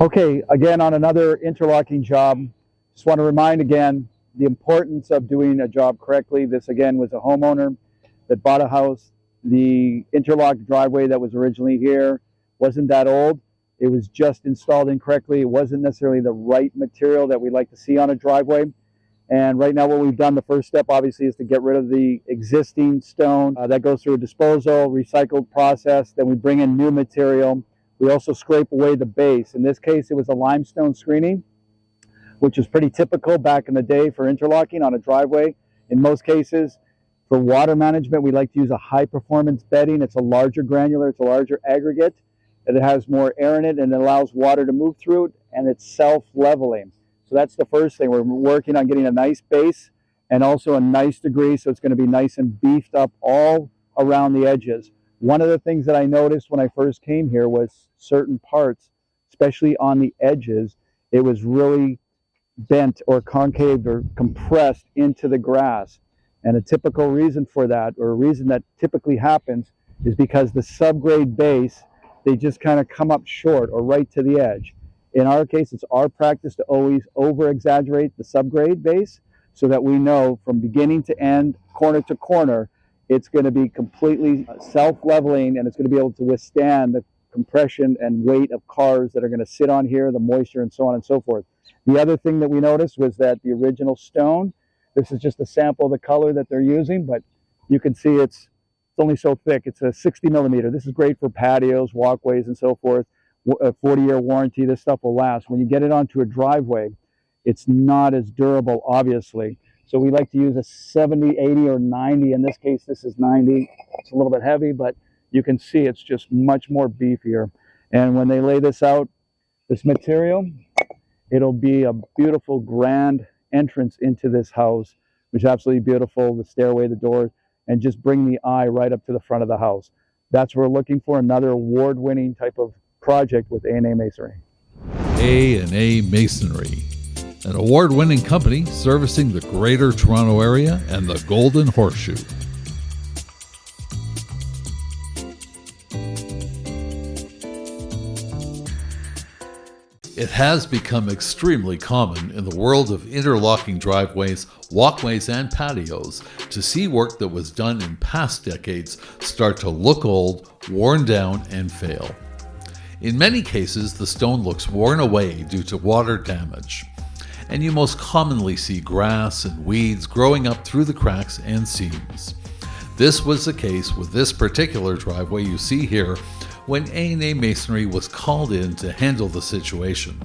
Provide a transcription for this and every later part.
Okay, again on another interlocking job. Just want to remind again the importance of doing a job correctly. This again was a homeowner that bought a house. The interlocked driveway that was originally here wasn't that old. It was just installed incorrectly. It wasn't necessarily the right material that we like to see on a driveway. And right now what we've done, the first step obviously is to get rid of the existing stone. That goes through a disposal, recycled process. Then we bring in new material. We also scrape away the base. In this case, it was a limestone screening, which is pretty typical back in the day for interlocking on a driveway. In most cases, for water management, we like to use a high-performance bedding. It's a larger granular, it's a larger aggregate, and it has more air in it, and it allows water to move through it, and it's self-leveling. So that's the first thing. We're working on getting a nice base and also a nice degree, so it's going to be nice and beefed up all around the edges. One of the things that I noticed when I first came here was certain parts, especially on the edges, it was really bent or concaved or compressed into the grass. And a typical reason for that, or a reason that typically happens, is because the subgrade base, they just kind of come up short or right to the edge. In our case, it's our practice to always over-exaggerate the subgrade base so that we know from beginning to end, corner to corner, it's going to be completely self-leveling, and it's going to be able to withstand the compression and weight of cars that are going to sit on here, the moisture, and so on and so forth. The other thing that we noticed was that the original stone, this is just a sample of the color that they're using, but you can see it's only so thick. It's a 60 millimeter. This is great for patios, walkways, and so forth. A 40-year warranty, this stuff will last. When you get it onto a driveway, it's not as durable, obviously. So we like to use a 70, 80, or 90. In this case, this is 90. It's a little bit heavy, but you can see it's just much more beefier. And when they lay this out, this material, it'll be a beautiful, grand entrance into this house, which is absolutely beautiful. The stairway, the doors, and just bring the eye right up to the front of the house. That's what we're looking for, another award-winning type of project with A&A Masonry. A&A Masonry, an award-winning company servicing the Greater Toronto Area and the Golden Horseshoe. It has become extremely common in the world of interlocking driveways, walkways, and patios to see work that was done in past decades start to look old, worn down, and fail. In many cases, the stone looks worn away due to water damage, and you most commonly see grass and weeds growing up through the cracks and seams. This was the case with this particular driveway you see here when A&A Masonry was called in to handle the situation.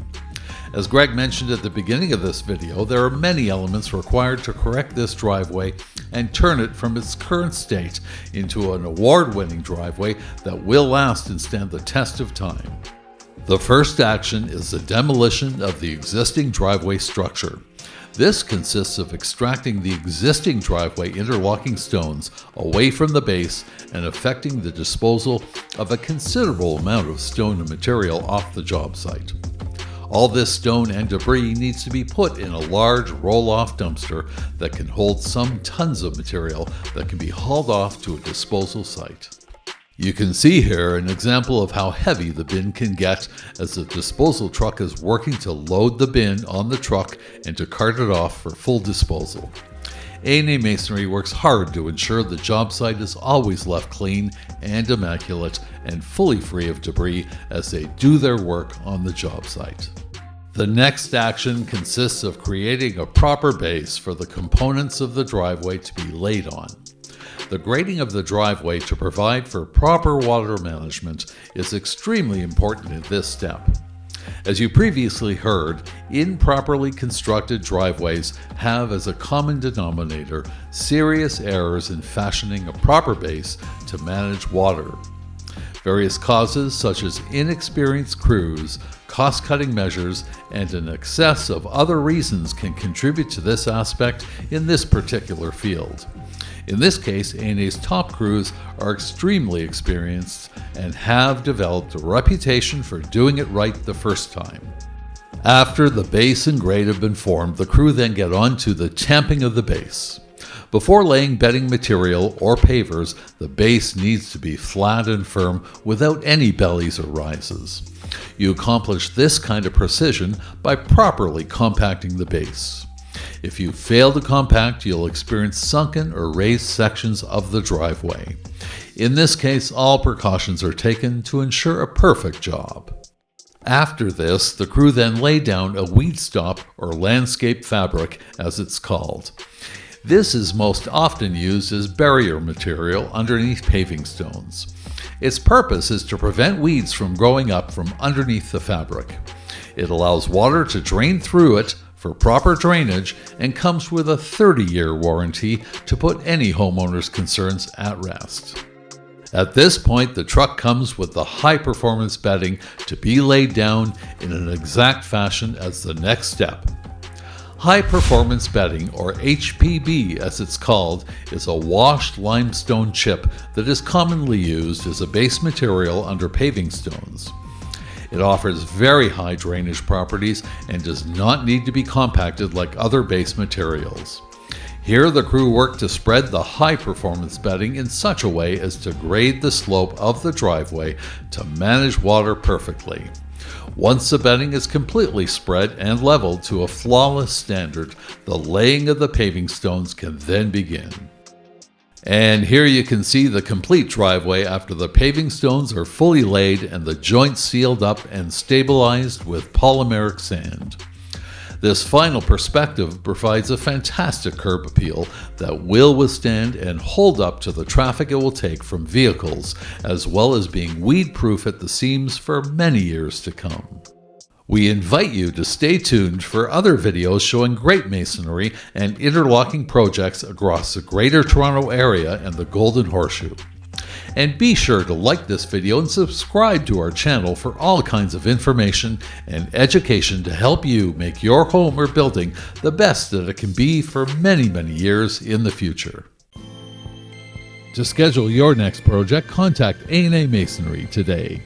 As Greg mentioned at the beginning of this video, there are many elements required to correct this driveway and turn it from its current state into an award-winning driveway that will last and stand the test of time. The first action is the demolition of the existing driveway structure. This consists of extracting the existing driveway interlocking stones away from the base and effecting the disposal of a considerable amount of stone and material off the job site. All this stone and debris needs to be put in a large roll-off dumpster that can hold some tons of material that can be hauled off to a disposal site. You can see here an example of how heavy the bin can get as the disposal truck is working to load the bin on the truck and to cart it off for full disposal. A&A Masonry works hard to ensure the job site is always left clean and immaculate and fully free of debris as they do their work on the job site. The next action consists of creating a proper base for the components of the driveway to be laid on. The grading of the driveway to provide for proper water management is extremely important at this step. As you previously heard, improperly constructed driveways have as a common denominator serious errors in fashioning a proper base to manage water. Various causes such as inexperienced crews, cost-cutting measures, and an excess of other reasons can contribute to this aspect in this particular field. In this case, A&A's top crews are extremely experienced and have developed a reputation for doing it right the first time. After the base and grade have been formed, the crew then get on to the tamping of the base. Before laying bedding material or pavers, the base needs to be flat and firm without any bellies or rises. You accomplish this kind of precision by properly compacting the base. If you fail to compact, you'll experience sunken or raised sections of the driveway. In this case, all precautions are taken to ensure a perfect job. After this, the crew then lay down a weed stop or landscape fabric, as it's called. This is most often used as barrier material underneath paving stones. Its purpose is to prevent weeds from growing up from underneath the fabric. It allows water to drain through it for proper drainage and comes with a 30-year warranty to put any homeowner's concerns at rest. At this point, the truck comes with the high-performance bedding to be laid down in an exact fashion as the next step. High-performance bedding, or HPB as it's called, is a washed limestone chip that is commonly used as a base material under paving stones. It offers very high drainage properties and does not need to be compacted like other base materials. Here the crew worked to spread the high-performance bedding in such a way as to grade the slope of the driveway to manage water perfectly. Once the bedding is completely spread and leveled to a flawless standard, the laying of the paving stones can then begin. And here you can see the complete driveway after the paving stones are fully laid and the joints sealed up and stabilized with polymeric sand. This final perspective provides a fantastic curb appeal that will withstand and hold up to the traffic it will take from vehicles, as well as being weed-proof at the seams for many years to come. We invite you to stay tuned for other videos showing great masonry and interlocking projects across the Greater Toronto Area and the Golden Horseshoe. And be sure to like this video and subscribe to our channel for all kinds of information and education to help you make your home or building the best that it can be for many, many years in the future. To schedule your next project, contact A&A Masonry today.